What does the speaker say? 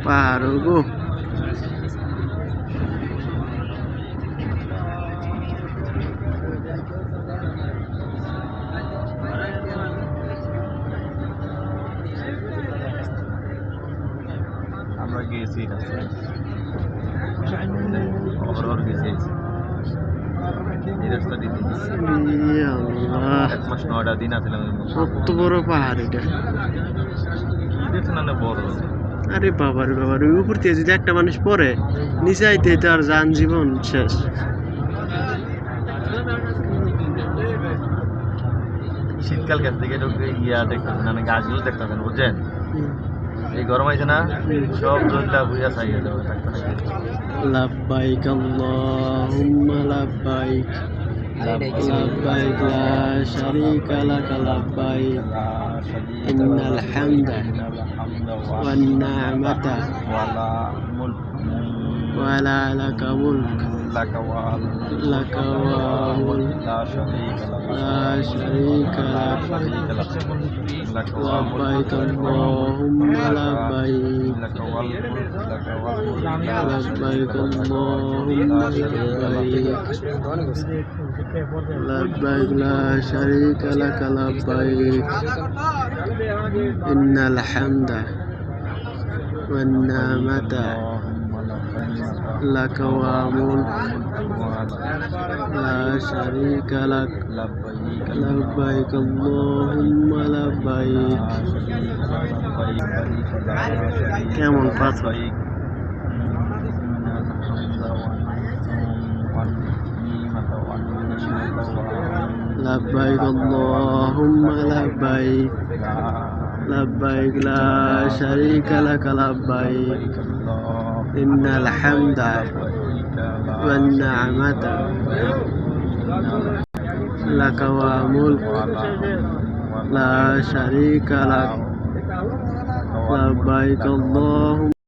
পাহাড় গো। আমরা গিয়েছি রাস্তায় অহরহ গেছি এই রাস্তাটিতে আল্লাহ, 1 মাস 9টা দিন আসলাম। কত বড় পাহাড় এটা! দেখছেন না বড়? আরে বাবার বাবার, ওই উপর থেকে যদি একটা মানুষ পড়ে নিচে আইতে তার যান জীবন শেষ। শীতকাল গেছে থেকে ইয়া দেখতেছেন না, গাছগুলো দেখতেছেন বুঝছেন? এই গরম হয়েছে না, সব জল্লা বুঝা ছাইয়ে যাবে থাকতে থাকতে। লাব্বাইক আল্লাহুম্মা লাব্বাইক, লাব্বাইক লা শারীকা লাক লাব্বাইক, ইন্নাল হামদা ওয়ান নি'মাতা ওয়া লা লাকা মুলক, লাকা ওয়া মুলক লা শারীকা লাক, লাব্বাইক আল্লাহুম্মা লাব্বাইক, লাব্বাইক আল্লাহুম্মা লাব্বাইক, লাব্বাইক লা শারীকা লাক লাব্বাইক, ইন্নাল হামদা ওয়ান নি'মাতা লাকা ওয়া মুলক লা শারীকা লাক, লাব্বাইক আল্লাহুম্মা লাব্বাইক। কেমন পাথর! লাব্বাইক আল্লাহুম্মা লাব্বাইক, লাব্বাইক লা শারীকা লাক লাব্বাইক, ইন্নাল হামদা ওয়ান নি'মাতা লাকা ওয়া মুলক লা শারীকা লাক, লাব্বাইক আল্লাহুম্মা